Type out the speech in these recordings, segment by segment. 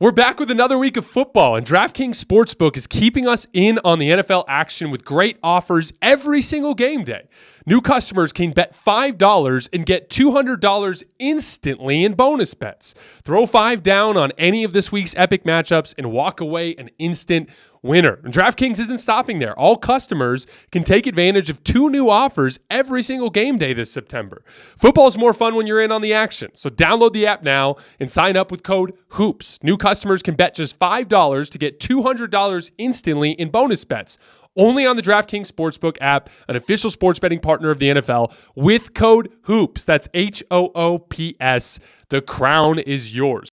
We're back with another week of football, and DraftKings Sportsbook is keeping us in on the NFL action with great offers every single game day. New customers can bet $5 and get $200 instantly in bonus bets. Throw $5 down on any of this week's epic matchups and walk away an instant winner. And DraftKings isn't stopping there. All customers can take advantage of 2 new offers every single game day this September. Football's more fun when you're in on the action. So download the app now and sign up with code HOOPS. New customers can bet just $5 to get $200 instantly in bonus bets. Only on the DraftKings Sportsbook app, an official sports betting partner of the NFL, with code HOOPS. That's HOOPS. The crown is yours.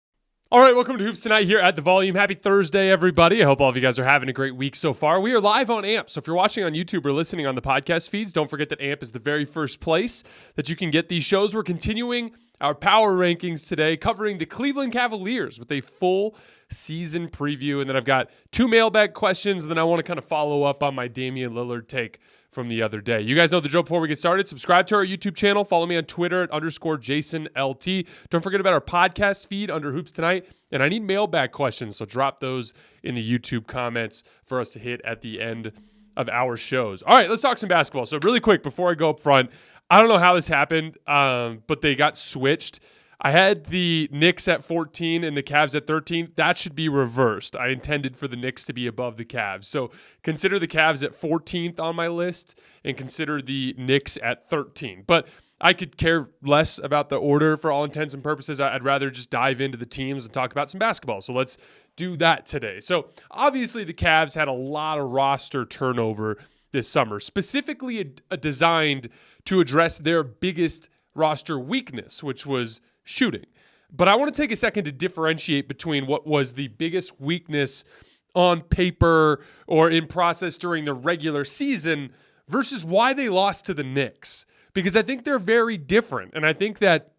All right, welcome to Hoops Tonight here at The Volume. Happy Thursday, everybody. I hope all of you guys are having a great week so far. We are live on AMP, so if you're watching on YouTube or listening on the podcast feeds, don't forget that AMP is the very first place that you can get these shows. We're continuing our power rankings today, covering the Cleveland Cavaliers with a full season preview, and then I've got 2 mailbag questions, and then I want to kind of follow up on my Damian Lillard take from the other day. You guys know the drill. Before we get started, subscribe to our YouTube channel. Follow me on Twitter at _JasonLT. Don't forget about our podcast feed under Hoops Tonight. And I need mailbag questions, so drop those in the YouTube comments for us to hit at the end of our shows. All right, let's talk some basketball. So really quick, before I go up front, I don't know how this happened, but they got switched. I had the Knicks at 14 and the Cavs at 13. That should be reversed. I intended for the Knicks to be above the Cavs. So consider the Cavs at 14th on my list and consider the Knicks at 13. But I could care less about the order for all intents and purposes. I'd rather just dive into the teams and talk about some basketball. So let's do that today. So obviously the Cavs had a lot of roster turnover this summer, specifically designed to address their biggest roster weakness, which was shooting. But I want to take a second to differentiate between what was the biggest weakness on paper or in process during the regular season versus why they lost to the Knicks. Because I think they're very different. And I think that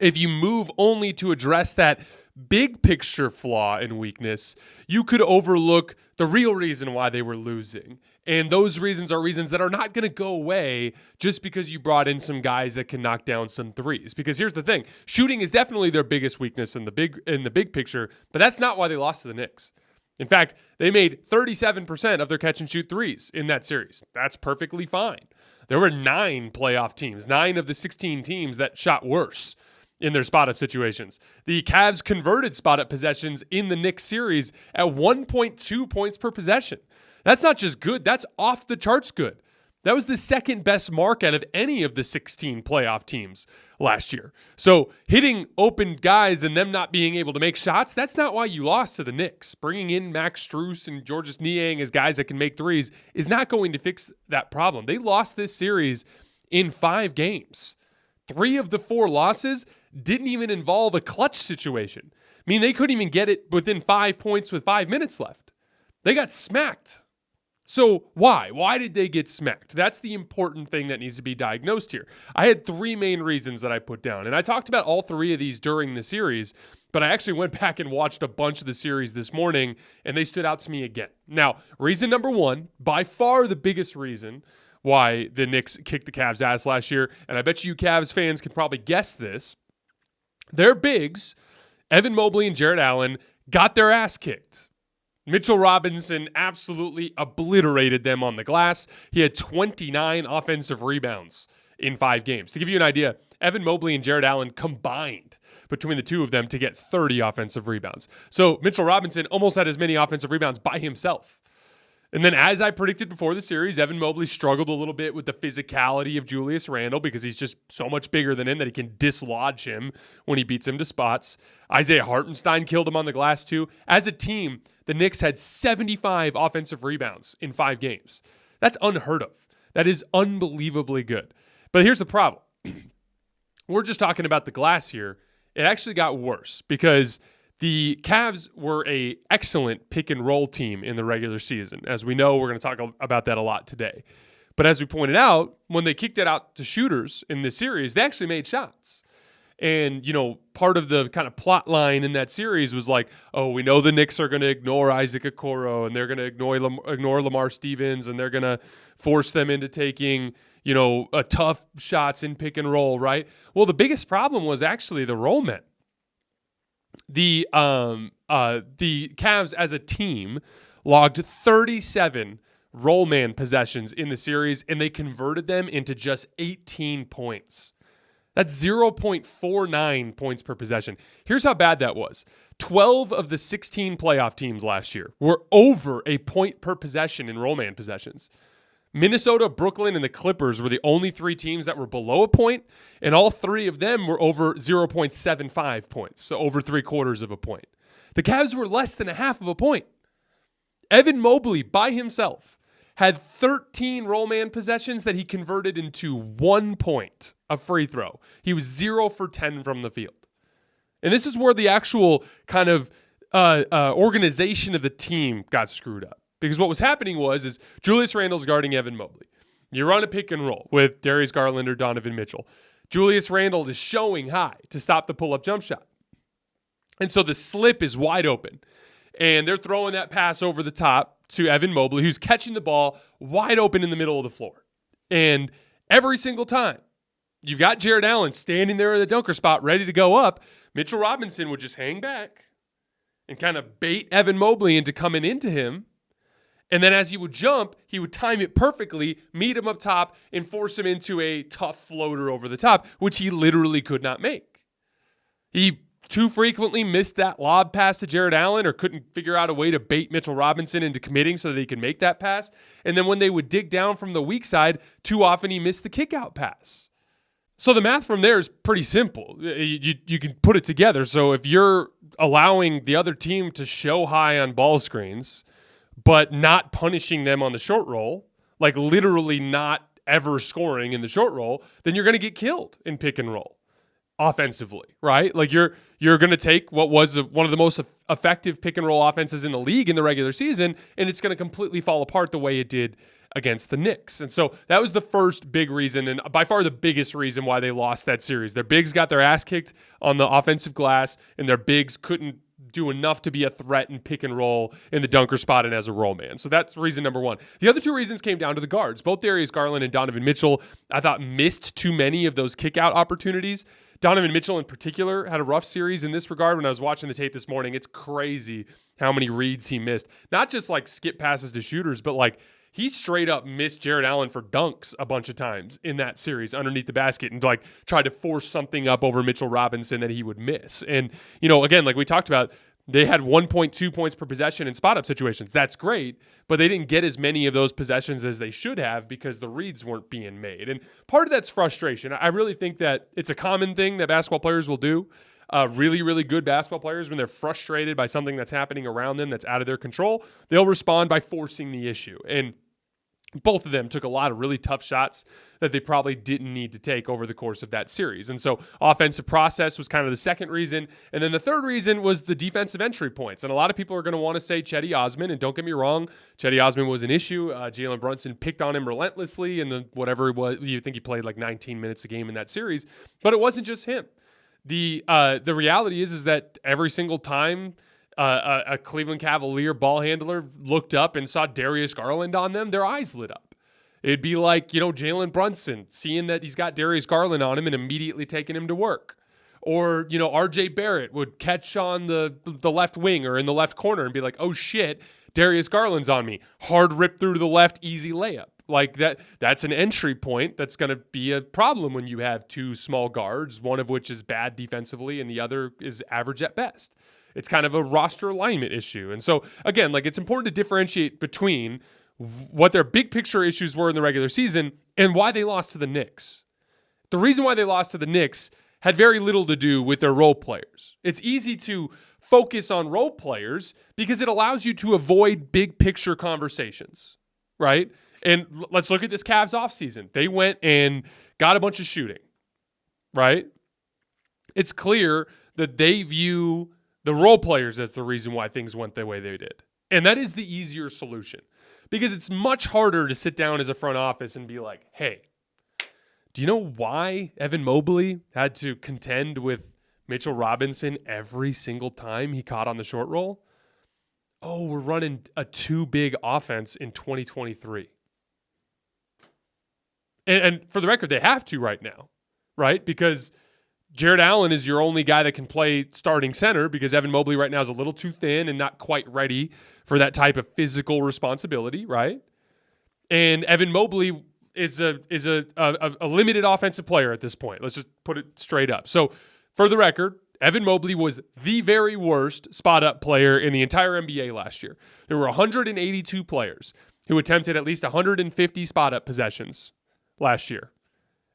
if you move only to address that big picture flaw and weakness, you could overlook the real reason why they were losing. And those reasons are reasons that are not going to go away just because you brought in some guys that can knock down some threes. Because here's the thing, shooting is definitely their biggest weakness in the big picture, but that's not why they lost to the Knicks. In fact, they made 37% of their catch and shoot threes in that series. That's perfectly fine. There were 9 playoff teams, 9 of the 16 teams that shot worse in their spot-up situations. The Cavs converted spot-up possessions in the Knicks series at 1.2 points per possession. That's not just good, that's off the charts good. That was the second best mark out of any of the 16 playoff teams last year. So hitting open guys and them not being able to make shots, that's not why you lost to the Knicks. Bringing in Max Strus and Georges Niang as guys that can make threes is not going to fix that problem. They lost this series in 5 games. 3 of the 4 losses didn't even involve a clutch situation. I mean, they couldn't even get it within 5 points with 5 minutes left. They got smacked. So why? Why did they get smacked? That's the important thing that needs to be diagnosed here. I had 3 main reasons that I put down, and I talked about all 3 of these during the series, but I actually went back and watched a bunch of the series this morning, and they stood out to me again. Now, reason number 1, by far the biggest reason why the Knicks kicked the Cavs' ass last year, and I bet you Cavs fans can probably guess this, their bigs, Evan Mobley and Jarrett Allen, got their ass kicked. Mitchell Robinson absolutely obliterated them on the glass. He had 29 offensive rebounds in 5 games. To give you an idea, Evan Mobley and Jarrett Allen combined between the 2 of them to get 30 offensive rebounds. So Mitchell Robinson almost had as many offensive rebounds by himself. And then as I predicted before the series, Evan Mobley struggled a little bit with the physicality of Julius Randle because he's just so much bigger than him that he can dislodge him when he beats him to spots. Isaiah Hartenstein killed him on the glass too. As a team, the Knicks had 75 offensive rebounds in 5 games. That's unheard of. That is unbelievably good. But here's the problem. We're just talking about the glass here. It actually got worse because the Cavs were an excellent pick and roll team in the regular season. As we know, we're going to talk about that a lot today. But as we pointed out, when they kicked it out to shooters in this series, they actually made shots. And, you know, part of the kind of plot line in that series was like, oh, we know the Knicks are going to ignore Isaac Okoro and they're going to ignore Lamar Stevens and they're going to force them into taking, you know, tough shots in pick and roll, right? Well, the biggest problem was actually the roll men. The the Cavs as a team logged 37 roll man possessions in the series, and they converted them into just 18 points. That's 0.49 points per possession. Here's how bad that was. 12 of the 16 playoff teams last year were over a point per possession in roll man possessions. Minnesota, Brooklyn, and the Clippers were the only three teams that were below a point, and all three of them were over 0.75 points, so over 3/4 of a point. The Cavs were less than a half of a point. Evan Mobley, by himself, had 13 roll man possessions that he converted into 1 point, a free throw. He was 0 for 10 from the field. And this is where the actual kind of organization of the team got screwed up. Because what was happening is Julius Randle's guarding Evan Mobley. You run a pick and roll with Darius Garland or Donovan Mitchell. Julius Randle is showing high to stop the pull-up jump shot. And so the slip is wide open. And they're throwing that pass over the top to Evan Mobley, who's catching the ball wide open in the middle of the floor. And every single time, you've got Jared Allen standing there in the dunker spot ready to go up. Mitchell Robinson would just hang back and kind of bait Evan Mobley into coming into him. And then as he would jump, he would time it perfectly, meet him up top, and force him into a tough floater over the top, which he literally could not make. He too frequently missed that lob pass to Jared Allen or couldn't figure out a way to bait Mitchell Robinson into committing so that he could make that pass. And then when they would dig down from the weak side, too often he missed the kick-out pass. So the math from there is pretty simple. You can put it together. So if you're allowing the other team to show high on ball screens, but not punishing them on the short roll, like literally not ever scoring in the short roll, then you're going to get killed in pick and roll offensively, right? Like you're going to take what was one of the most effective pick and roll offenses in the league in the regular season, and it's going to completely fall apart the way it did against the Knicks. And so that was the first big reason, and by far the biggest reason why they lost that series. Their bigs got their ass kicked on the offensive glass, and their bigs couldn't do enough to be a threat in pick and roll in the dunker spot and as a roll man. So that's reason number one. The other two reasons came down to the guards. Both Darius Garland and Donovan Mitchell, I thought, missed too many of those kick-out opportunities. Donovan Mitchell in particular had a rough series in this regard. When I was watching the tape this morning, it's crazy how many reads he missed. Not just like skip passes to shooters, but like he straight up missed Jared Allen for dunks a bunch of times in that series underneath the basket and like tried to force something up over Mitchell Robinson that he would miss. And, you know, again, like we talked about, they had 1.2 points per possession in spot-up situations. That's great, but they didn't get as many of those possessions as they should have because the reads weren't being made. And part of that's frustration. I really think that it's a common thing that basketball players will do. Really, really good basketball players, when they're frustrated by something that's happening around them that's out of their control, they'll respond by forcing the issue. And both of them took a lot of really tough shots that they probably didn't need to take over the course of that series. And so offensive process was kind of the second reason. And then the third reason was the defensive entry points. And a lot of people are going to want to say Cedi Osman. And don't get me wrong, Cedi Osman was an issue. Jalen Brunson picked on him relentlessly. And whatever it was, you think he played like 19 minutes a game in that series. But it wasn't just him. The reality is that every single time a Cleveland Cavalier ball handler looked up and saw Darius Garland on them, their eyes lit up. It'd be like, you know, Jalen Brunson seeing that he's got Darius Garland on him and immediately taking him to work. Or, you know, RJ Barrett would catch on the left wing or in the left corner and be like, oh shit, Darius Garland's on me. Hard rip through to the left, easy layup. Like that's an entry point that's going to be a problem when you have two small guards, one of which is bad defensively and the other is average at best. It's kind of a roster alignment issue. And so, again, like it's important to differentiate between what their big picture issues were in the regular season and why they lost to the Knicks. The reason why they lost to the Knicks had very little to do with their role players. It's easy to focus on role players because it allows you to avoid big picture conversations, right? And let's look at this Cavs offseason. They went and got a bunch of shooting, right? It's clear that they view the role players as the reason why things went the way they did. And that is the easier solution because it's much harder to sit down as a front office and be like, hey, do you know why Evan Mobley had to contend with Mitchell Robinson every single time he caught on the short roll? Oh, we're running a too big offense in 2023. And for the record, they have to right now, right? Because Jared Allen is your only guy that can play starting center because Evan Mobley right now is a little too thin and not quite ready for that type of physical responsibility, right? And Evan Mobley is a limited offensive player at this point. Let's just put it straight up. So for the record, Evan Mobley was the very worst spot-up player in the entire NBA last year. There were 182 players who attempted at least 150 spot-up possessions last year.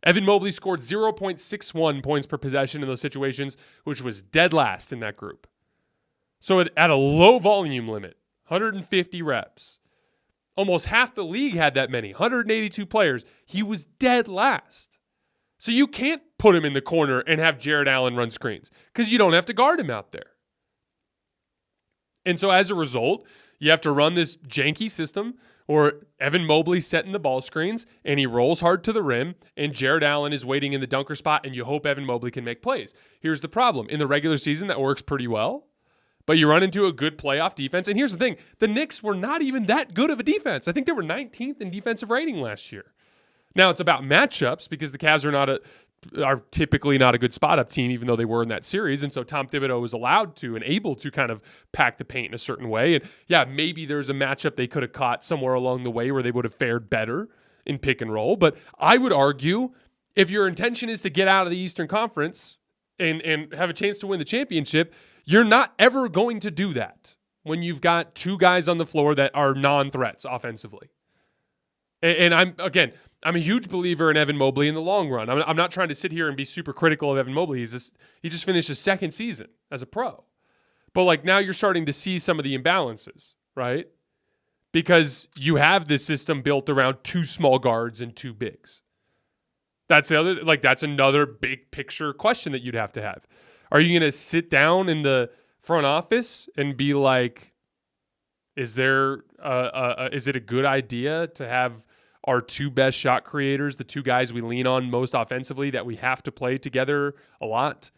Evan Mobley scored 0.61 points per possession in those situations, which was dead last in that group. So at a low volume limit, 150 reps. Almost half the league had that many, 182 players. He was dead last. So you can't put him in the corner and have Jared Allen run screens because you don't have to guard him out there. And so as a result, you have to run this janky system or Evan Mobley setting the ball screens and he rolls hard to the rim and Jared Allen is waiting in the dunker spot and you hope Evan Mobley can make plays. Here's the problem. In the regular season, that works pretty well, but you run into a good playoff defense. And here's the thing. The Knicks were not even that good of a defense. I think they were 19th in defensive rating last year. Now it's about matchups because the Cavs are typically not a good spot-up team, even though they were in that series. And so Tom Thibodeau was allowed to and able to kind of pack the paint in a certain way. And yeah, maybe there's a matchup they could have caught somewhere along the way where they would have fared better in pick and roll. But I would argue if your intention is to get out of the Eastern Conference and have a chance to win the championship, you're not ever going to do that when you've got two guys on the floor that are non-threats offensively. And I'm a huge believer in Evan Mobley in the long run. I'm not trying to sit here and be super critical of Evan Mobley. He just finished his second season as a pro. But like now you're starting to see some of the imbalances, right? Because you have this system built around two small guards and two bigs. That's another big picture question that you'd have to have. Are you going to sit down in the front office and be like, is it a good idea to have our two best shot creators, the two guys we lean on most offensively that we have to play together a lot,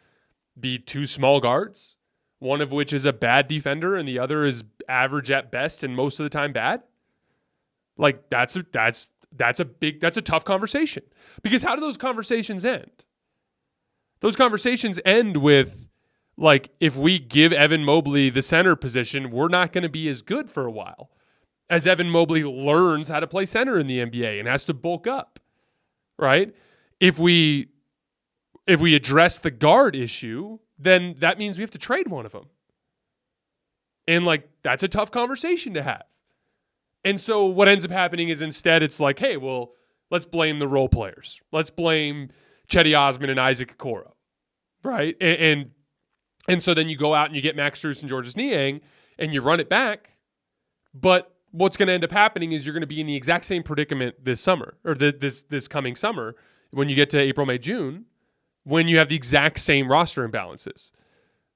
be two small guards, one of which is a bad defender and the other is average at best and most of the time bad? Like that's a tough conversation. Because how do those conversations end? Those conversations end with, like, if we give Evan Mobley the center position, we're not going to be as good for a while as Evan Mobley learns how to play center in the NBA and has to bulk up, right? If we address the guard issue, then that means we have to trade one of them. And, like, that's a tough conversation to have. And so what ends up happening is instead it's like, hey, well, let's blame the role players. Let's blame Chetty Osman and Isaac Okoro, right? And so then you go out and you get Max Strus and Georges Niang and you run it back. But what's going to end up happening is you're going to be in the exact same predicament this summer or this coming summer when you get to April, May, June, when you have the exact same roster imbalances.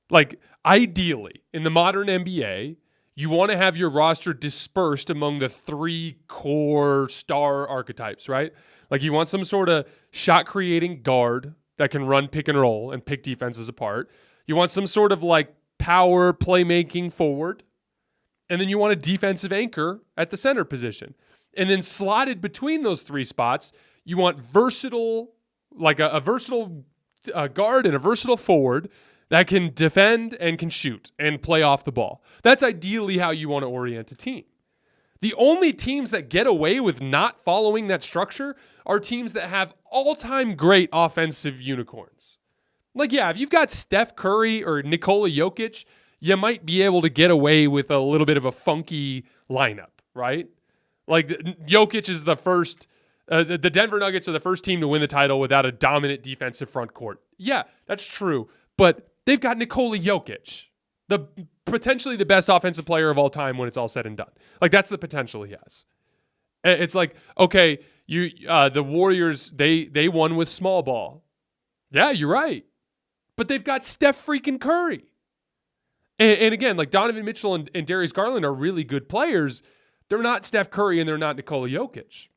Like ideally in the modern NBA, you want to have your roster dispersed among the three core star archetypes, right? Like you want some sort of shot creating guard that can run pick and roll and pick defenses apart. You want some sort of like power playmaking forward. And then you want a defensive anchor at the center position. And then slotted between those three spots, you want versatile, like a versatile guard and a versatile forward that can defend and can shoot and play off the ball. That's ideally how you want to orient a team. The only teams that get away with not following that structure are teams that have all-time great offensive unicorns. Like, yeah, if you've got Steph Curry or Nikola Jokic, you might be able to get away with a little bit of a funky lineup, right? Like, Jokic is the first, the Denver Nuggets are the first team to win the title without a dominant defensive front court. Yeah, that's true. But they've got Nikola Jokic, potentially the best offensive player of all time when it's all said and done. Like, that's the potential he has. It's like, okay, the Warriors, they won with small ball. Yeah, you're right. But they've got Steph freaking Curry. And again, like Donovan Mitchell and Darius Garland are really good players. They're not Steph Curry and they're not Nikola Jokic.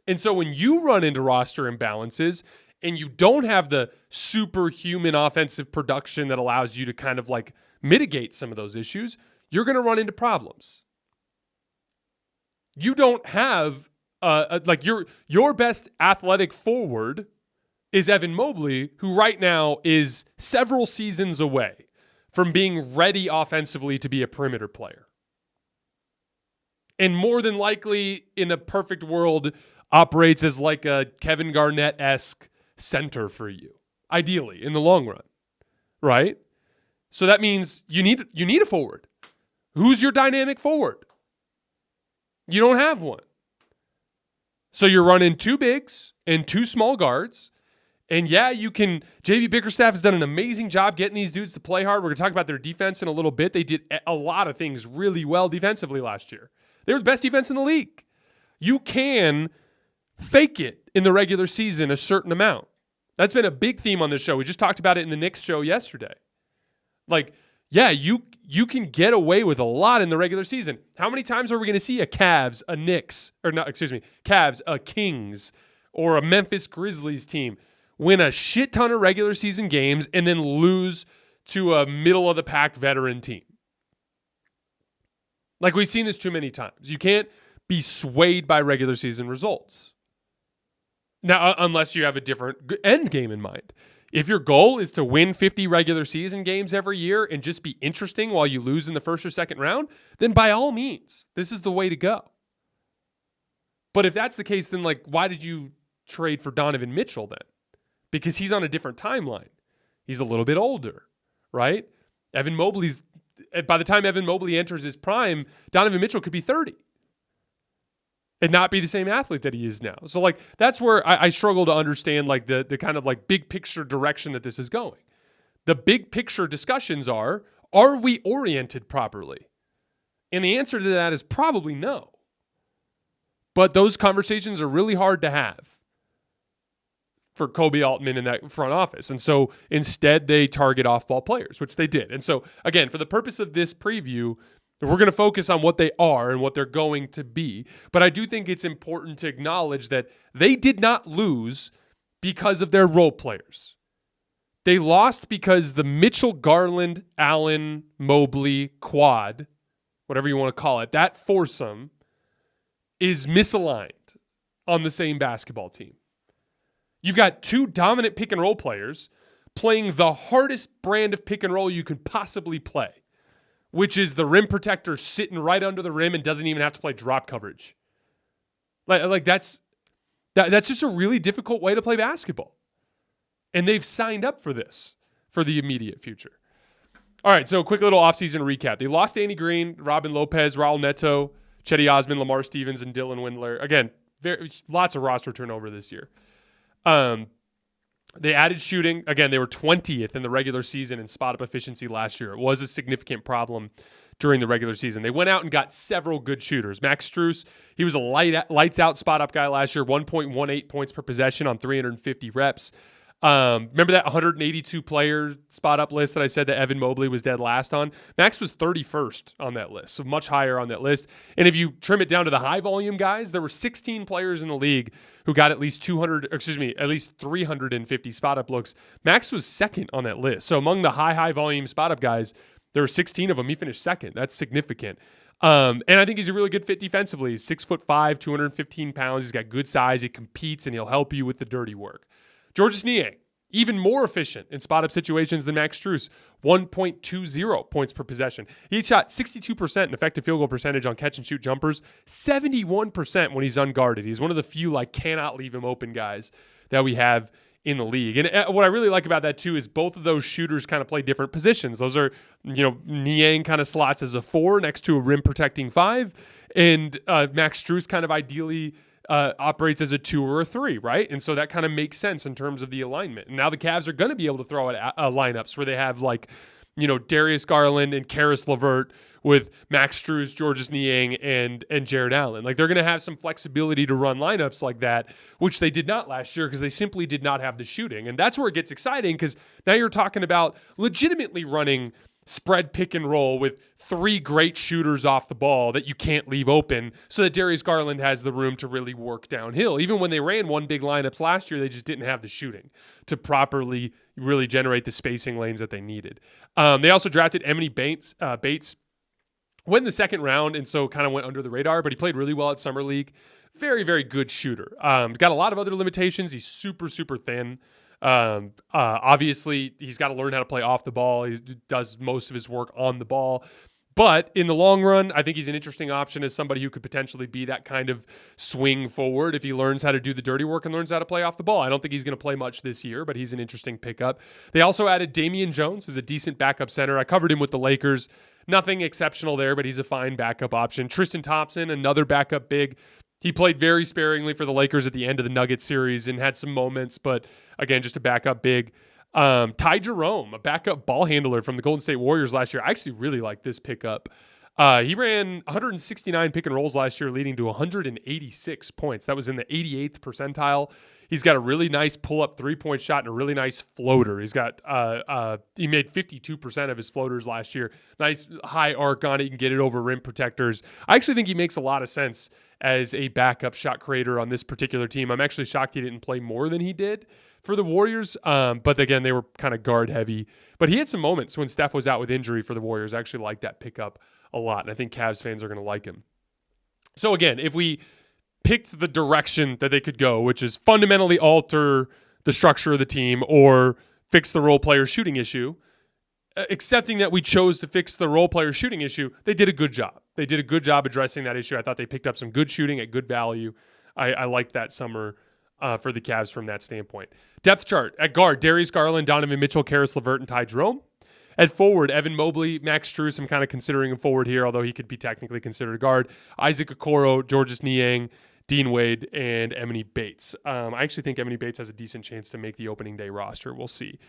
And so when you run into roster imbalances and you don't have the superhuman offensive production that allows you to kind of like mitigate some of those issues, you're going to run into problems. You don't have like your best athletic forward is Evan Mobley, who right now is several seasons away from being ready offensively to be a perimeter player. And more than likely, in a perfect world, operates as like a Kevin Garnett-esque center for you, ideally, in the long run, right? So that means you need a forward. Who's your dynamic forward? You don't have one. So you're running 2 bigs and 2 small guards. And yeah, you can. JB Bickerstaff has done an amazing job getting these dudes to play hard. We're going to talk about their defense in a little bit. They did a lot of things really well defensively last year. They were the best defense in the league. You can fake it in the regular season a certain amount. That's been a big theme on this show. We just talked about it in the Knicks show yesterday. Like, yeah, you can get away with a lot in the regular season. How many times are we going to see a Cavs, a Knicks, or not, Cavs, a Kings, or a Memphis Grizzlies team win a shit ton of regular season games and then lose to a middle-of-the-pack veteran team? Like, we've seen this too many times. You can't be swayed by regular season results. Now, unless you have a different end game in mind. If your goal is to win 50 regular season games every year and just be interesting while you lose in the first or second round, then by all means, this is the way to go. But if that's the case, then like, why did you trade for Donovan Mitchell then? Because he's on a different timeline. He's a little bit older, right? By the time Evan Mobley enters his prime, Donovan Mitchell could be 30 and not be the same athlete that he is now. So like, that's where I struggle to understand like the kind of like big picture direction that this is going. The big picture discussions are we oriented properly? And the answer to that is probably no. But those conversations are really hard to have for Kobe Altman in that front office. And so instead they target off-ball players, which they did. And so again, for the purpose of this preview, we're going to focus on what they are and what they're going to be. But I do think it's important to acknowledge that they did not lose because of their role players. They lost because the Mitchell, Garland, Allen, Mobley quad, whatever you want to call it, that foursome is misaligned on the same basketball team. You've got 2 dominant pick and roll players playing the hardest brand of pick and roll you could possibly play, which is the rim protector sitting right under the rim and doesn't even have to play drop coverage. Like that's just a really difficult way to play basketball. And they've signed up for this for the immediate future. All right, so quick little offseason recap. They lost Danny Green, Robin Lopez, Raul Neto, Chetty Osman, Lamar Stevens, and Dylan Windler. Again, lots of roster turnover this year. They added shooting. Again, they were 20th in the regular season in spot-up efficiency last year. It was a significant problem during the regular season. They went out and got several good shooters. Max Strus, he was a lights-out spot-up guy last year, 1.18 points per possession on 350 reps. Remember that 182 player spot up list that I said that Evan Mobley was dead last on? Max was 31st on that list, so much higher on that list. And if you trim it down to the high volume guys, there were 16 players in the league who got at least 350 spot up looks. Max was second on that list. So among the high volume spot up guys, there were 16 of them. He finished second. That's significant. And I think he's a really good fit defensively. He's 6'5", 215 pounds. He's got good size. He competes and he'll help you with the dirty work. Georges Niang, even more efficient in spot-up situations than Max Strus, 1.20 points per possession. He shot 62% in effective field goal percentage on catch-and-shoot jumpers, 71% when he's unguarded. He's one of the few, cannot leave him open guys that we have in the league. And what I really like about that, too, is both of those shooters kind of play different positions. Those are, Niang kind of slots as a 4 next to a rim-protecting 5, and Max Strus kind of ideally operates as a 2 or a 3, right? And so that kind of makes sense in terms of the alignment. And now the Cavs are going to be able to throw out lineups where they have Darius Garland and Karis LeVert with Max Strus, Georges Niang, and Jared Allen. They're going to have some flexibility to run lineups like that, which they did not last year because they simply did not have the shooting. And that's where it gets exciting because now you're talking about legitimately running spread pick and roll with 3 great shooters off the ball that you can't leave open so that Darius Garland has the room to really work downhill. Even when they ran one big lineups last year, they just didn't have the shooting to properly really generate the spacing lanes that they needed. They also drafted Emily Bates, went in the second round, and so kind of went under the radar, but he played really well at Summer League. Very, very good shooter. Got a lot of other limitations. He's super, super thin. Obviously, he's got to learn how to play off the ball. He does most of his work on the ball. But in the long run, I think he's an interesting option as somebody who could potentially be that kind of swing forward if he learns how to do the dirty work and learns how to play off the ball. I don't think he's going to play much this year, but he's an interesting pickup. They also added Damian Jones, who's a decent backup center. I covered him with the Lakers. Nothing exceptional there, but he's a fine backup option. Tristan Thompson, another backup big. He played very sparingly for the Lakers at the end of the Nuggets series and had some moments, but again, just a backup big. Ty Jerome, a backup ball handler from the Golden State Warriors last year. I actually really like this pickup. He ran 169 pick and rolls last year, leading to 186 points. That was in the 88th percentile. He's got a really nice pull-up three-point shot and a really nice floater. He's got he made 52% of his floaters last year. Nice high arc on it. You can get it over rim protectors. I actually think he makes a lot of sense as a backup shot creator on this particular team. I'm actually shocked he didn't play more than he did for the Warriors. But again, they were kind of guard heavy. But he had some moments when Steph was out with injury for the Warriors. I actually like that pickup a lot, and I think Cavs fans are going to like him. So again, if we picked the direction that they could go, which is fundamentally alter the structure of the team or fix the role player shooting issue, accepting that we chose to fix the role player shooting issue, they did a good job. They did a good job addressing that issue. I thought they picked up some good shooting at good value. I liked that summer for the Cavs from that standpoint. Depth chart. At guard, Darius Garland, Donovan Mitchell, Karis LeVert, and Ty Jerome. At forward, Evan Mobley, Max Strus. I'm kind of considering him forward here, although he could be technically considered a guard. Isaac Okoro, Georges Niang, Dean Wade, and Emily Bates. I actually think Emily Bates has a decent chance to make the opening day roster. We'll see.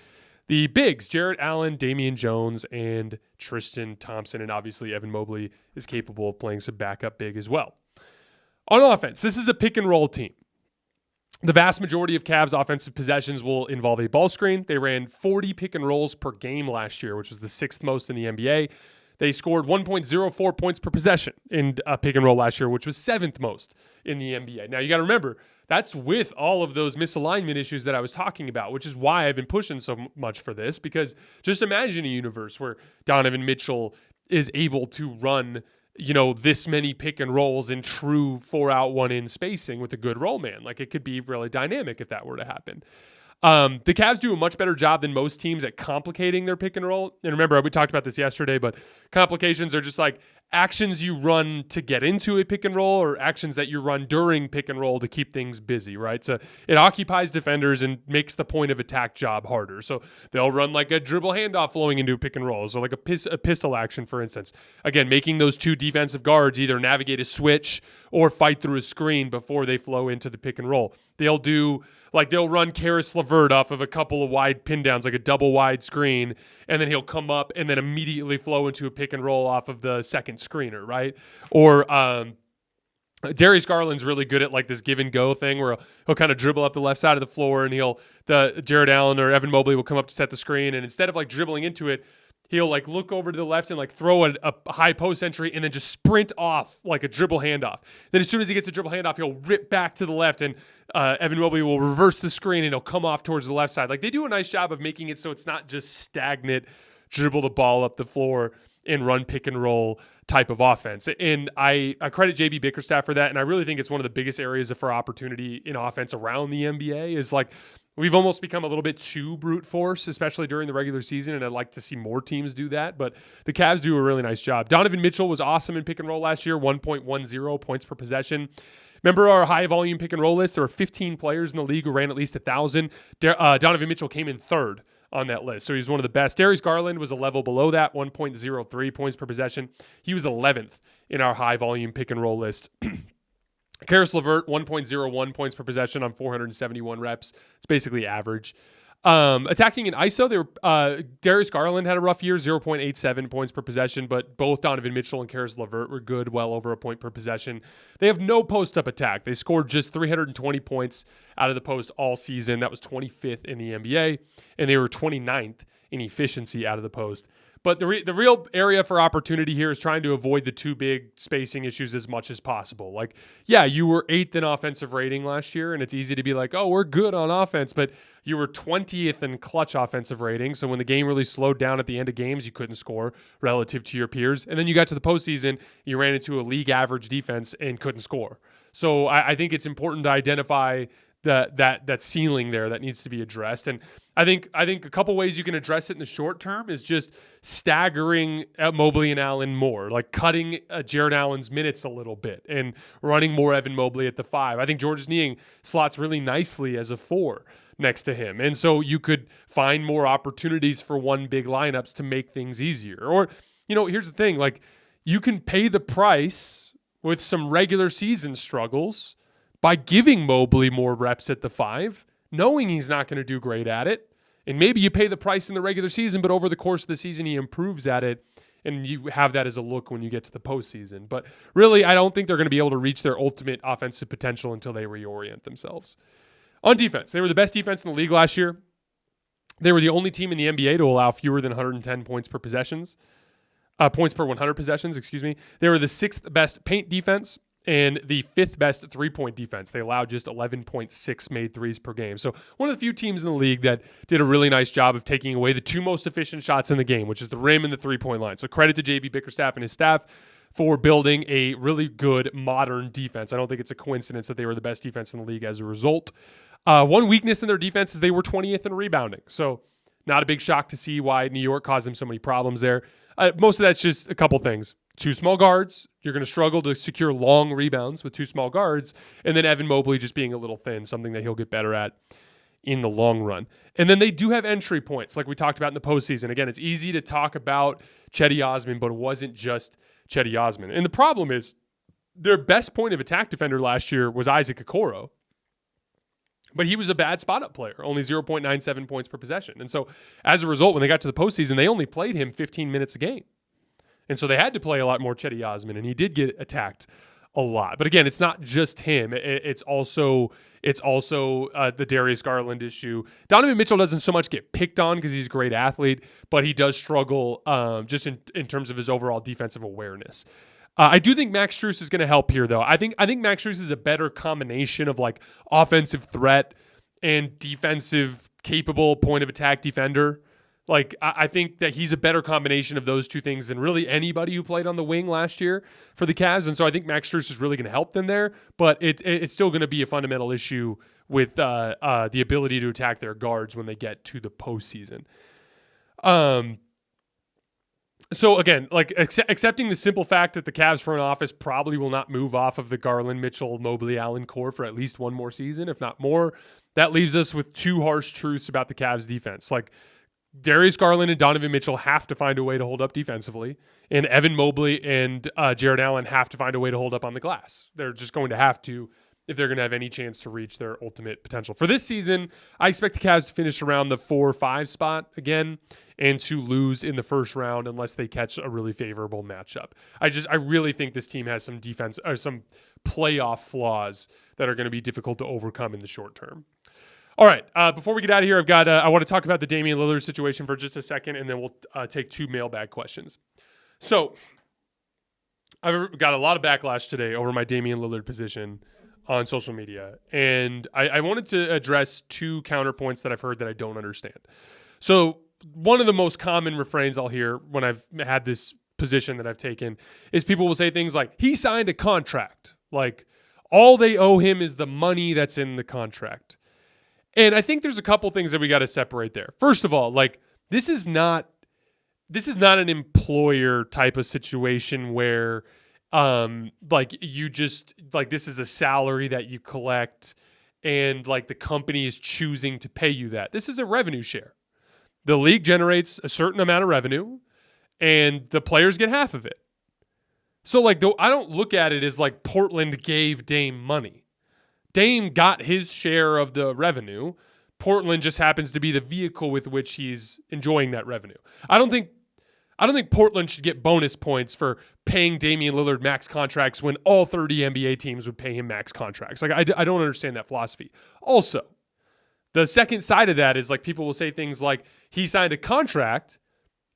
The bigs, Jarrett Allen, Damian Jones, and Tristan Thompson. And obviously, Evan Mobley is capable of playing some backup big as well. On offense, this is a pick and roll team. The vast majority of Cavs offensive possessions will involve a ball screen. They ran 40 pick and rolls per game last year, which was the sixth most in the NBA. They scored 1.04 points per possession in a pick and roll last year, which was seventh most in the NBA. Now, you got to remember, that's with all of those misalignment issues that I was talking about, which is why I've been pushing so much for this, because just imagine a universe where Donovan Mitchell is able to run this many pick and rolls in true 4-out, 1-in spacing with a good roll man. Like, it could be really dynamic if that were to happen. The Cavs do a much better job than most teams at complicating their pick and roll. And remember, we talked about this yesterday, but complications are just like actions you run to get into a pick and roll or actions that you run during pick and roll to keep things busy, right? So it occupies defenders and makes the point of attack job harder. So they'll run like a dribble handoff flowing into a pick and roll. So like a pistol action, for instance. Again, making those two defensive guards either navigate a switch or fight through a screen before they flow into the pick and roll. They'll run Karis LeVert off of a couple of wide pin downs, like a double wide screen, and then he'll come up and then immediately flow into a pick and roll off of the second screener, right? Or Darius Garland's really good at like this give and go thing where he'll kind of dribble up the left side of the floor and Jarrett Allen or Evan Mobley will come up to set the screen, and instead of like dribbling into it, he'll like look over to the left and like throw a high post entry and then just sprint off like a dribble handoff. Then as soon as he gets a dribble handoff, he'll rip back to the left and Evan Mobley will reverse the screen and he'll come off towards the left side. Like, they do a nice job of making it so it's not just stagnant, dribble the ball up the floor and run pick and roll type of offense. And I credit JB Bickerstaff for that. And I really think it's one of the biggest areas for opportunity in offense around the NBA is like, we've almost become a little bit too brute force, especially during the regular season, and I'd like to see more teams do that. But the Cavs do a really nice job. Donovan Mitchell was awesome in pick and roll last year, 1.10 points per possession. Remember our high-volume pick and roll list? There were 15 players in the league who ran at least 1,000. Donovan Mitchell came in third on that list, so he was one of the best. Darius Garland was a level below that, 1.03 points per possession. He was 11th in our high-volume pick and roll list. Karis LeVert, 1.01 points per possession on 471 reps. It's basically average. Attacking in ISO, Darius Garland had a rough year, 0.87 points per possession, but both Donovan Mitchell and Karis LeVert were good, well over a point per possession. They have no post-up attack. They scored just 320 points out of the post all season. That was 25th in the NBA, and they were 29th in efficiency out of the post. But the real area for opportunity here is trying to avoid the too big spacing issues as much as possible. Like, yeah, you were 8th in offensive rating last year, and it's easy to be like, oh, we're good on offense, but you were 20th in clutch offensive rating. So when the game really slowed down at the end of games, you couldn't score relative to your peers. And then you got to the postseason, you ran into a league average defense and couldn't score. So I think it's important to identify that ceiling there that needs to be addressed. And I think a couple ways you can address it in the short term is just staggering Mobley and Allen more, like cutting Jared Allen's minutes a little bit and running more Evan Mobley at the 5. I think Georges Niang slots really nicely as a 4 next to him. And so you could find more opportunities for one big lineups to make things easier. Or, here's the thing, like you can pay the price with some regular season struggles by giving Mobley more reps at the 5, knowing he's not going to do great at it. And maybe you pay the price in the regular season, but over the course of the season, he improves at it, and you have that as a look when you get to the postseason. But really, I don't think they're going to be able to reach their ultimate offensive potential until they reorient themselves. On defense, they were the best defense in the league last year. They were the only team in the NBA to allow fewer than 110 points per 100 possessions, excuse me. They were the 6th best paint defense and the 5th best 3-point defense. They allowed just 11.6 made threes per game. So one of the few teams in the league that did a really nice job of taking away the 2 most efficient shots in the game, which is the rim and the 3-point line. So credit to JB Bickerstaff and his staff for building a really good modern defense. I don't think it's a coincidence that they were the best defense in the league as a result. One weakness in their defense is they were 20th in rebounding. So not a big shock to see why New York caused them so many problems there. Most of that's just a couple things. 2 small guards. You're going to struggle to secure long rebounds with 2 small guards. And then Evan Mobley just being a little thin, something that he'll get better at in the long run. And then they do have entry points, like we talked about in the postseason. Again, it's easy to talk about Cedi Osman, but it wasn't just Cedi Osman. And the problem is their best point of attack defender last year was Isaac Okoro. But he was a bad spot-up player, only 0.97 points per possession. And so as a result, when they got to the postseason, they only played him 15 minutes a game. And so they had to play a lot more Cedi Osman, and he did get attacked a lot. But again, it's not just him. It's also the Darius Garland issue. Donovan Mitchell doesn't so much get picked on because he's a great athlete, but he does struggle just in terms of his overall defensive awareness. I do think Max Strus is going to help here, though. I think Max Strus is a better combination of like offensive threat and defensive capable point of attack defender. Like, I think that he's a better combination of those two things than really anybody who played on the wing last year for the Cavs. And so I think Max Strus is really going to help them there, but it's still going to be a fundamental issue with the ability to attack their guards when they get to the postseason. So again, like accepting the simple fact that the Cavs front office probably will not move off of the Garland, Mitchell, Mobley, Allen core for at least one more season, if not more, that leaves us with 2 harsh truths about the Cavs defense. Like, Darius Garland and Donovan Mitchell have to find a way to hold up defensively, and Evan Mobley and Jared Allen have to find a way to hold up on the glass. They're just going to have to if they're going to have any chance to reach their ultimate potential. For this season, I expect the Cavs to finish around the 4 or 5 spot again and to lose in the first round unless they catch a really favorable matchup. I really think this team has some defense or some playoff flaws that are going to be difficult to overcome in the short term. All right, before we get out of here, I want to talk about the Damian Lillard situation for just a second, and then we'll take 2 mailbag questions. So I've got a lot of backlash today over my Damian Lillard position on social media, and I wanted to address 2 counterpoints that I've heard that I don't understand. So one of the most common refrains I'll hear when I've had this position that I've taken is people will say things like, he signed a contract. Like, all they owe him is the money that's in the contract. And I think there's a couple things that we got to separate there. First of all, like, this is not an employer type of situation where like you just like this is a salary that you collect and like the company is choosing to pay you that. This is a revenue share. The league generates a certain amount of revenue and the players get half of it. So like I don't look at it as like Portland gave Dame money. Dame got his share of the revenue. Portland just happens to be the vehicle with which he's enjoying that revenue. I don't think Portland should get bonus points for paying Damian Lillard max contracts when all 30 NBA teams would pay him max contracts. Like, I don't understand that philosophy. Also, the second side of that is like people will say things like he signed a contract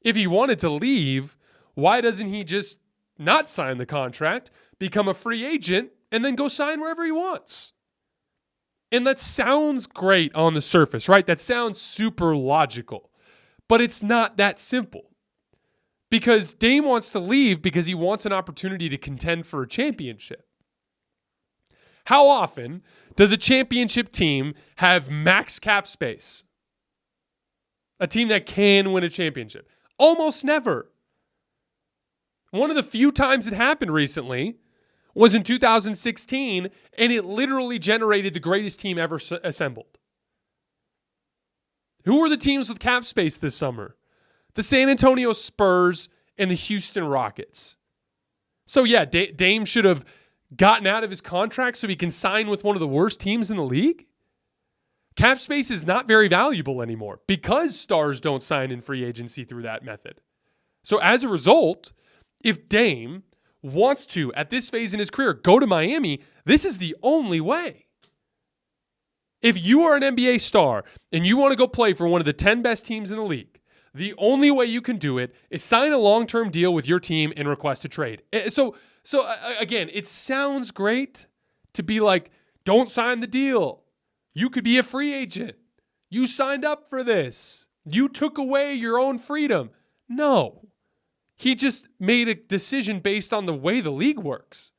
If he wanted to leave, why doesn't he just not sign the contract, become a free agent, and then go sign wherever he wants? And that sounds great on the surface, right? That sounds super logical. But it's not that simple. Because Dame wants to leave because he wants an opportunity to contend for a championship. How often does a championship team have max cap space? A team that can win a championship? Almost never. One of the few times it happened recently was in 2016, and it literally generated the greatest team ever assembled. Who were the teams with cap space this summer? The San Antonio Spurs and the Houston Rockets. So yeah, Dame should have gotten out of his contract so he can sign with one of the worst teams in the league? Cap space is not very valuable anymore because stars don't sign in free agency through that method. So as a result, if Dame wants to, at this phase in his career, go to Miami, this is the only way. If you are an NBA star and you want to go play for one of the 10 best teams in the league, the only way you can do it is sign a long-term deal with your team and request a trade. So again, it sounds great to be like, don't sign the deal. You could be a free agent. You signed up for this. You took away your own freedom. No. He just made a decision based on the way the league works.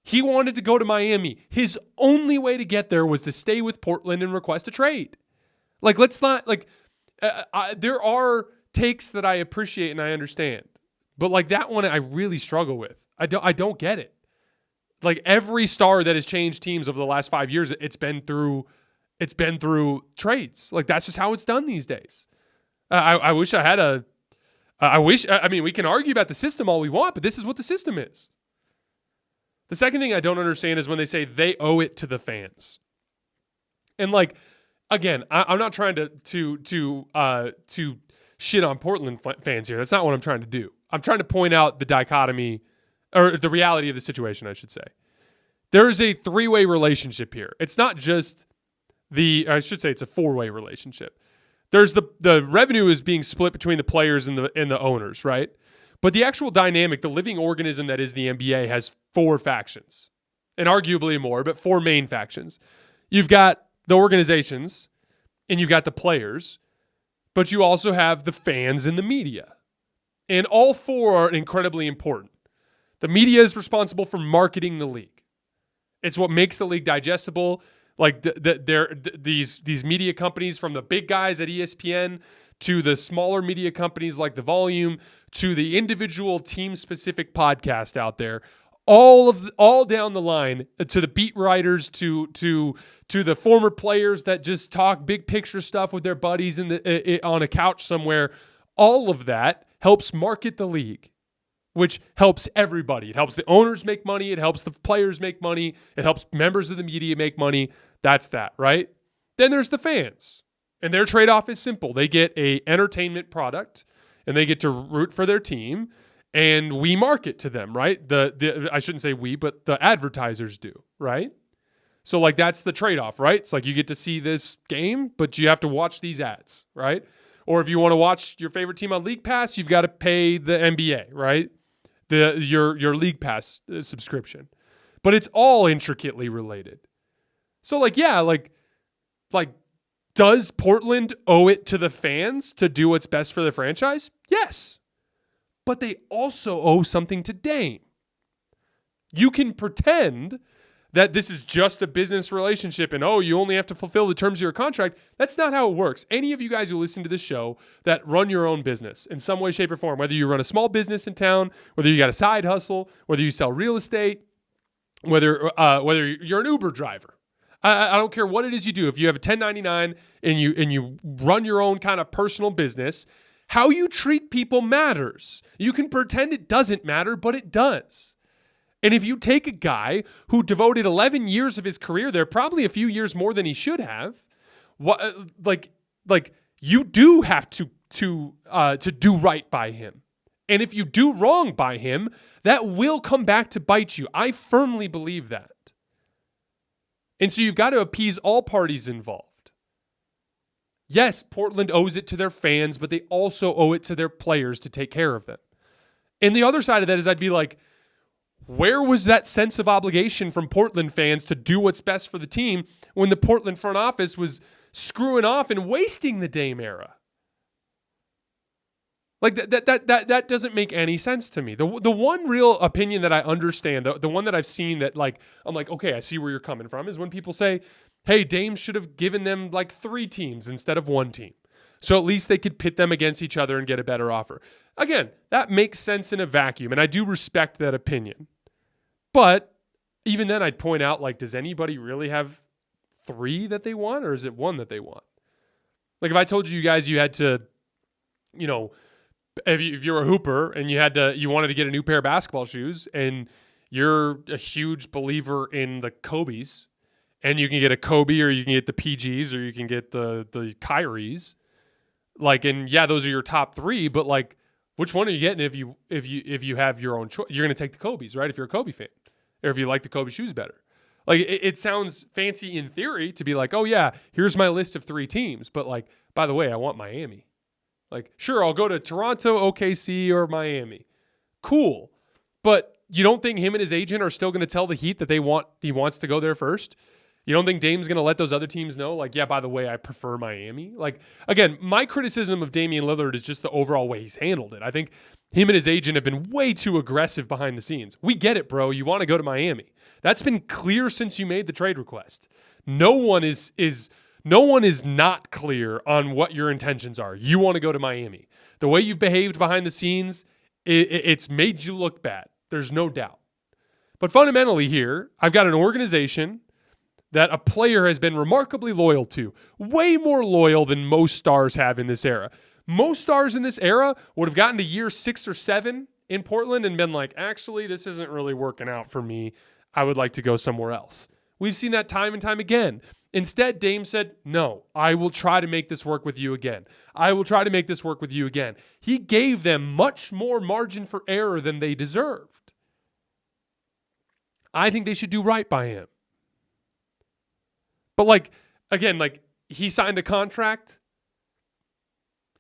He wanted to go to Miami. His only way to get there was to stay with Portland and request a trade. Like, let's not, like, there are takes that I appreciate and I understand. But, like, that one I really struggle with. I don't get it. Like, every star that has changed teams over the last 5 years, it's been through trades. Like, that's just how it's done these days. I wish I had I mean, we can argue about the system all we want, but this is what the system is. The second thing I don't understand is when they say they owe it to the fans. And, like, again, I'm not trying to shit on Portland fans here. That's not what I'm trying to do. I'm trying to point out the dichotomy, or the reality of the situation, I should say. There is a three-way relationship here. It's not just I should say it's a four-way relationship. There's the revenue is being split between the players and the owners, right? But the actual dynamic, the living organism that is the NBA, has four factions, and arguably more, but four main factions. You've got the organizations, and you've got the players, but you also have the fans and the media. And all four are incredibly important. The media is responsible for marketing the league. It's what makes the league digestible. Like these media companies, from the big guys at ESPN to the smaller media companies like The Volume to the individual team-specific podcast out there, all down the line, to the beat writers, to the former players that just talk big picture stuff with their buddies on a couch somewhere. All of that helps market the league, which helps everybody. It helps the owners make money. It helps the players make money. It helps members of the media make money. That's that, right? Then there's the fans. And their trade-off is simple. They get a entertainment product, and they get to root for their team, and we market to them, right? I shouldn't say we, but the advertisers do, right? So, like, that's the trade-off, right? It's like you get to see this game, but you have to watch these ads, right? Or if you want to watch your favorite team on League Pass, you've got to pay the NBA, right? Your League Pass subscription. But it's all intricately related. So, like, yeah, like does Portland owe it to the fans to do what's best for the franchise? Yes. But they also owe something to Dame. You can pretend that this is just a business relationship and, you only have to fulfill the terms of your contract. That's not how it works. Any of you guys who listen to this show that run your own business in some way, shape, or form, whether you run a small business in town, whether you got a side hustle, whether you sell real estate, whether you're an Uber driver, I don't care what it is you do. If you have a 1099 and you run your own kind of personal business, how you treat people matters. You can pretend it doesn't matter, but it does. And if you take a guy who devoted 11 years of his career there, probably a few years more than he should have, you do have to do right by him. And if you do wrong by him, that will come back to bite you. I firmly believe that. And so you've got to appease all parties involved. Yes, Portland owes it to their fans, but they also owe it to their players to take care of them. And the other side of that is I'd be like, where was that sense of obligation from Portland fans to do what's best for the team when the Portland front office was screwing off and wasting the Dame era? Like that doesn't make any sense to me. The one real opinion that I understand, the one that I've seen that like I'm like, okay, I see where you're coming from, is when people say, hey, Dame should have given them like 3 teams instead of 1 team. So at least they could pit them against each other and get a better offer. Again, that makes sense in a vacuum, and I do respect that opinion. But even then, I'd point out, like, does anybody really have 3 that they want, or is it 1 that they want? Like, if I told you guys you had to, you know, if you're a hooper and you wanted to get a new pair of basketball shoes, and you're a huge believer in the Kobe's, and you can get a Kobe, or you can get the PGs, or you can get the Kyries, like, and yeah, those are your top 3, but like, which one are you getting if you have your own choice? You're going to take the Kobe's, right? If you're a Kobe fan, or if you like the Kobe shoes better. Like, it sounds fancy in theory to be like, oh yeah, here's my list of 3 teams, but like, by the way, I want Miami. Like, sure, I'll go to Toronto, OKC, or Miami. Cool. But you don't think him and his agent are still going to tell the Heat that he wants to go there first? You don't think Dame's going to let those other teams know, like, yeah, by the way, I prefer Miami? Like, again, my criticism of Damian Lillard is just the overall way he's handled it. I think him and his agent have been way too aggressive behind the scenes. We get it, bro. You want to go to Miami. That's been clear since you made the trade request. No one is not clear on what your intentions are. You want to go to Miami. The way you've behaved behind the scenes, it's made you look bad. There's no doubt. But fundamentally here, I've got an organization that a player has been remarkably loyal to, way more loyal than most stars have in this era. Most stars in this era would have gotten to year 6 or 7 in Portland and been like, actually, this isn't really working out for me. I would like to go somewhere else. We've seen that time and time again. Instead, Dame said, no, I will try to make this work with you again. I will try to make this work with you again. He gave them much more margin for error than they deserved. I think they should do right by him. But like, again, like, he signed a contract.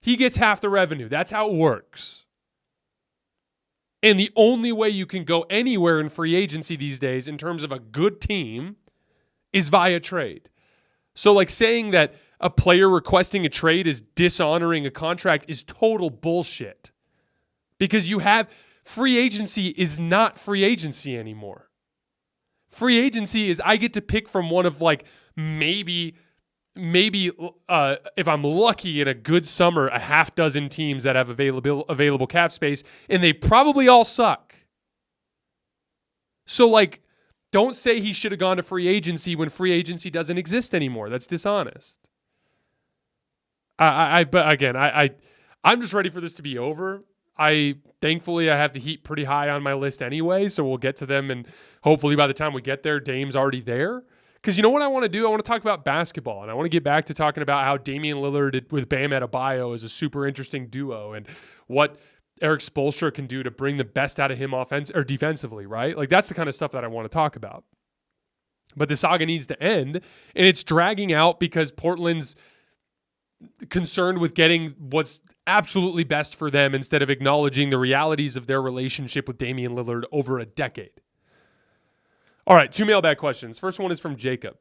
He gets half the revenue. That's how it works. And the only way you can go anywhere in free agency these days in terms of a good team is via trade. So like, saying that a player requesting a trade is dishonoring a contract is total bullshit. Because free agency is not free agency anymore. Free agency is I get to pick from one of like maybe if I'm lucky in a good summer, a half dozen teams that have available cap space, and they probably all suck. So like, don't say he should have gone to free agency when free agency doesn't exist anymore. That's dishonest. But again, I'm just ready for this to be over. Thankfully I have the Heat pretty high on my list anyway, so we'll get to them, and hopefully by the time we get there, Dame's already there. Because you know what I want to do? I want to talk about basketball, and I want to get back to talking about how Damian Lillard with Bam Adebayo is a super interesting duo, and what Eric Spoelstra can do to bring the best out of him defensively, right? Like, that's the kind of stuff that I want to talk about. But the saga needs to end, and it's dragging out because Portland's concerned with getting what's absolutely best for them instead of acknowledging the realities of their relationship with Damian Lillard over a decade. All right, 2 mailbag questions. First one is from Jacob.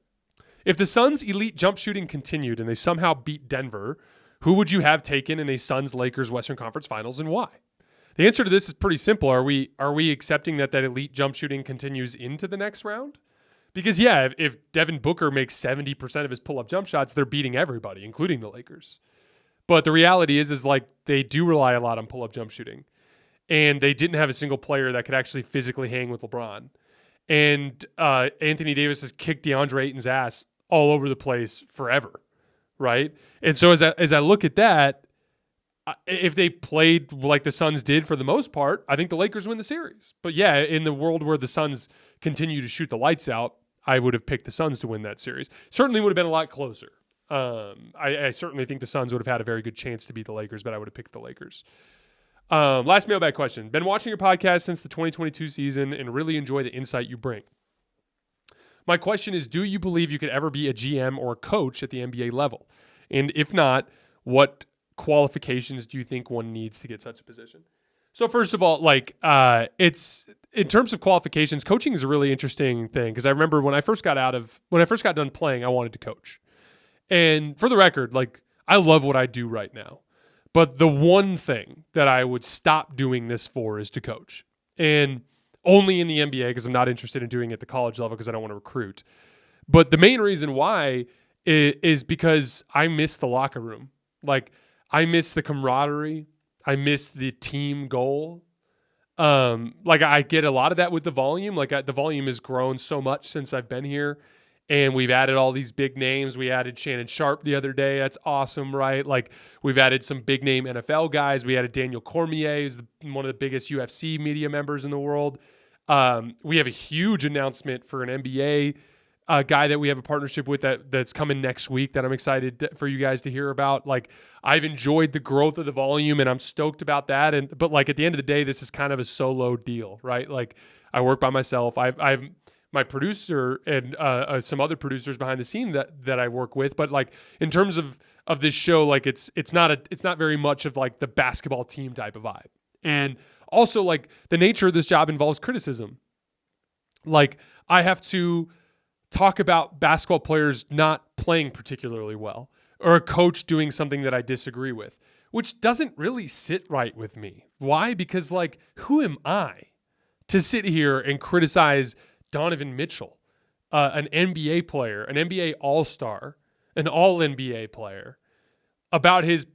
If the Suns' elite jump shooting continued and they somehow beat Denver, who would you have taken in a Suns-Lakers Western Conference Finals, and why? The answer to this is pretty simple. Are we accepting that elite jump shooting continues into the next round? Because, yeah, if Devin Booker makes 70% of his pull-up jump shots, they're beating everybody, including the Lakers. But the reality is like, they do rely a lot on pull-up jump shooting. And they didn't have a single player that could actually physically hang with LeBron. And Anthony Davis has kicked DeAndre Ayton's ass all over the place forever, right? And so as I look at that, if they played like the Suns did for the most part, I think the Lakers win the series. But yeah, in the world where the Suns continue to shoot the lights out, I would have picked the Suns to win that series. Certainly would have been a lot closer. I certainly think the Suns would have had a very good chance to beat the Lakers, but I would have picked the Lakers. Last mailbag question. Been watching your podcast since the 2022 season and really enjoy the insight you bring. My question is, do you believe you could ever be a GM or a coach at the NBA level? And if not, what qualifications do you think one needs to get such a position? So first of all, it's in terms of qualifications, coaching is a really interesting thing because I remember when I first got done playing, I wanted to coach. And for the record, I love what I do right now. But the one thing that I would stop doing this for is to coach. And only in the NBA because I'm not interested in doing it at the college level because I don't want to recruit. But the main reason why is because I miss the locker room. I miss the camaraderie. I miss the team goal. I get a lot of that with the volume. The volume has grown so much since I've been here. And we've added all these big names. We added Shannon Sharp the other day. That's awesome, right? We've added some big name NFL guys. We added Daniel Cormier, who's one of the biggest UFC media members in the world. We have a huge announcement for an NBA guy that we have a partnership with that's coming next week that I'm excited for you guys to hear about. I've enjoyed the growth of the volume and I'm stoked about that. But at the end of the day, this is kind of a solo deal, right? I work by myself. I've my producer and some other producers behind the scene that I work with. But in terms of this show, it's not very much of the basketball team type of vibe. And also the nature of this job involves criticism. I have to talk about basketball players not playing particularly well or a coach doing something that I disagree with, which doesn't really sit right with me. Why? Because who am I to sit here and criticize Donovan Mitchell, an NBA player, an NBA All-Star, an All-NBA player, about his,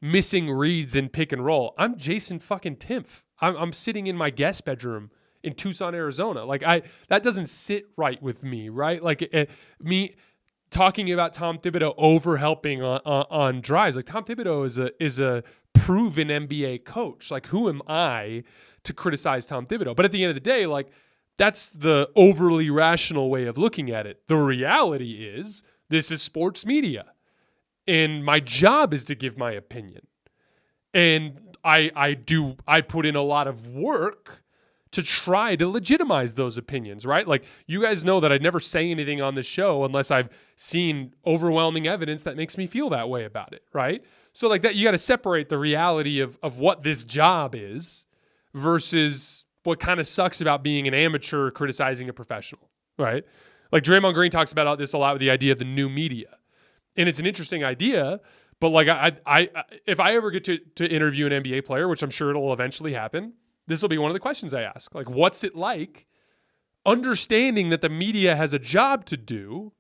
missing reads in pick and roll? I'm Jason fucking Timpf. I'm sitting in my guest bedroom in Tucson, Arizona. That doesn't sit right with me, right? Me talking about Tom Thibodeau over helping on drives. Tom Thibodeau is a proven NBA coach. Who am I to criticize Tom Thibodeau? But at the end of the day, that's the overly rational way of looking at it. The reality is this is sports media. And my job is to give my opinion. And I put in a lot of work to try to legitimize those opinions, right? You guys know that I'd never say anything on the show unless I've seen overwhelming evidence that makes me feel that way about it, right? So that you got to separate the reality of what this job is versus what kind of sucks about being an amateur criticizing a professional, right? Draymond Green talks about this a lot with the idea of the new media. And it's an interesting idea, but I if I ever get to interview an NBA player, which I'm sure it'll eventually happen, this will be one of the questions I ask. What's it like understanding that the media has a job to do,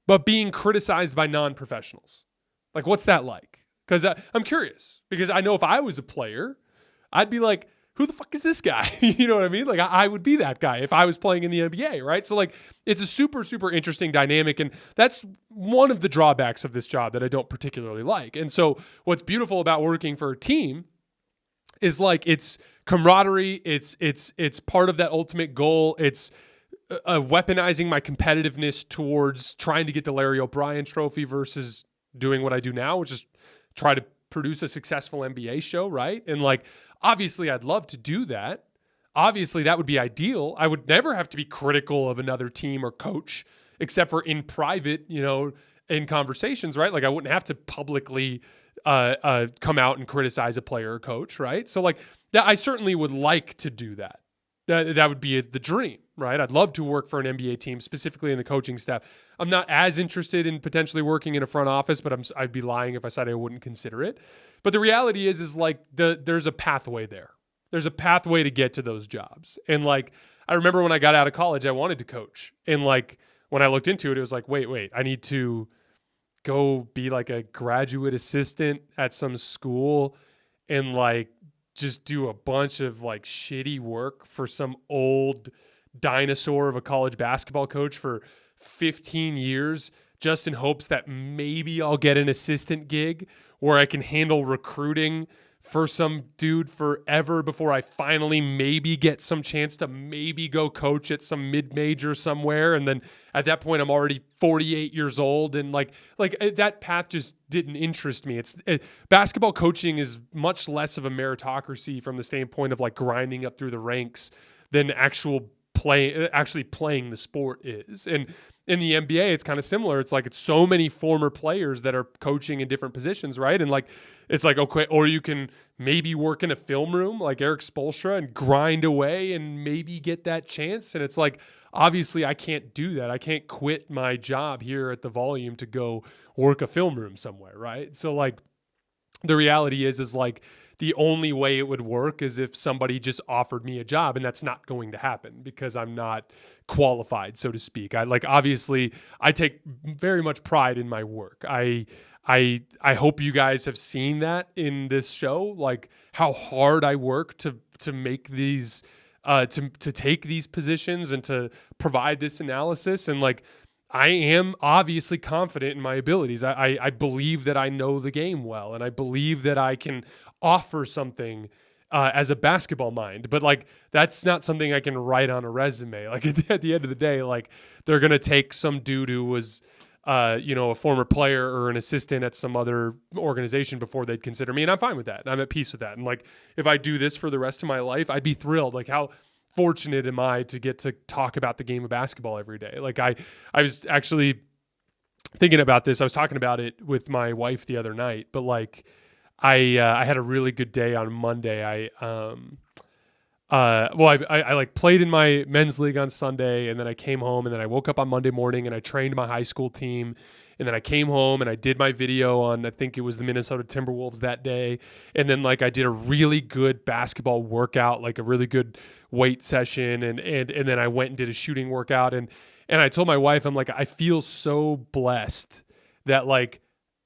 but being criticized by non-professionals? What's that like? Because I'm curious. Because I know if I was a player, I'd be like, who the fuck is this guy? You know what I mean? I would be that guy if I was playing in the NBA, right? So it's a super, super interesting dynamic. And that's one of the drawbacks of this job that I don't particularly like. And so what's beautiful about working for a team is it's camaraderie. It's part of that ultimate goal. It's weaponizing my competitiveness towards trying to get the Larry O'Brien trophy versus doing what I do now, which is try to produce a successful NBA show, right? And obviously I'd love to do that. Obviously that would be ideal. I would never have to be critical of another team or coach except for in private, in conversations, right? I wouldn't have to publicly come out and criticize a player or coach, right? So that I certainly would like to do that. That would be the dream, right? I'd love to work for an NBA team, specifically in the coaching staff. I'm not as interested in potentially working in a front office, but I'd be lying if I said I wouldn't consider it. But the reality is there's a pathway there. There's a pathway to get to those jobs. And I remember when I got out of college, I wanted to coach. And when I looked into it, it was wait, I need to go be a graduate assistant at some school and just do a bunch of shitty work for some old dinosaur of a college basketball coach for 15 years just in hopes that maybe I'll get an assistant gig where I can handle recruiting for some dude forever before I finally maybe get some chance to maybe go coach at some mid-major somewhere. And then at that point, I'm already 48 years old. And that path just didn't interest me. Basketball coaching is much less of a meritocracy from the standpoint of grinding up through the ranks than actual actually playing the sport is. And in the NBA, it's kind of similar. It's like it's so many former players that are coaching in different positions, right? And like it's like, okay, or you can maybe work in a film room like Eric Spoelstra and grind away and maybe get that chance. And it's like, obviously I can't do that. I can't quit my job here at the Volume to go work a film room somewhere, right? So like the reality is like the only way it would work is if somebody just offered me a job, and that's not going to happen because I'm not qualified, so to speak. Obviously I take very much pride in my work. I hope you guys have seen that in this show, like how hard I work to make these to take these positions and to provide this analysis. And like I am obviously confident in my abilities. I believe that I know the game well, and I believe that I can offer something as a basketball mind. But like that's not something I can write on a resume. Like at the end of the day, like they're gonna take some dude who was a former player or an assistant at some other organization before they'd consider me, and I'm fine with that. And I'm at peace with that. And like if I do this for the rest of my life, I'd be thrilled. Like how fortunate am I to get to talk about the game of basketball every day? Like I was actually thinking about this. I was talking about it with my wife the other night, but like I had a really good day on Monday. I like played in my men's league on Sunday, and then I came home, and then I woke up on Monday morning and I trained my high school team. And then I came home and I did my video on, I think it was the Minnesota Timberwolves that day. And then like I did a really good basketball workout, like a really good weight session. And then I went and did a shooting workout. And I told my wife, I'm like, I feel so blessed that like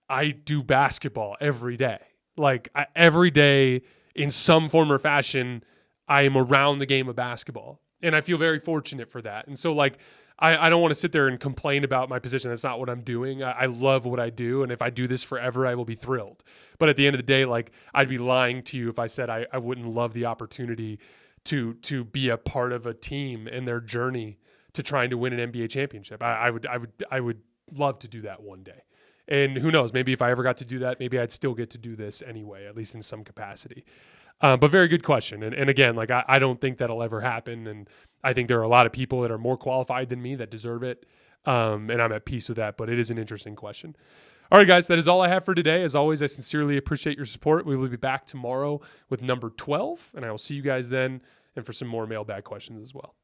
I do basketball every day. Like every day in some form or fashion, I am around the game of basketball. And I feel very fortunate for that. And so like, I don't want to sit there and complain about my position. That's not what I'm doing. I love what I do. And if I do this forever, I will be thrilled. But at the end of the day, like I'd be lying to you if I said I wouldn't love the opportunity to be a part of a team in their journey to trying to win an NBA championship. I would love to do that one day. And who knows, maybe if I ever got to do that, maybe I'd still get to do this anyway, at least in some capacity. But very good question. And again, like I don't think that'll ever happen. And I think there are a lot of people that are more qualified than me that deserve it. And I'm at peace with that, but it is an interesting question. All right, guys, that is all I have for today. As always, I sincerely appreciate your support. We will be back tomorrow with number 12, and I will see you guys then and for some more mailbag questions as well.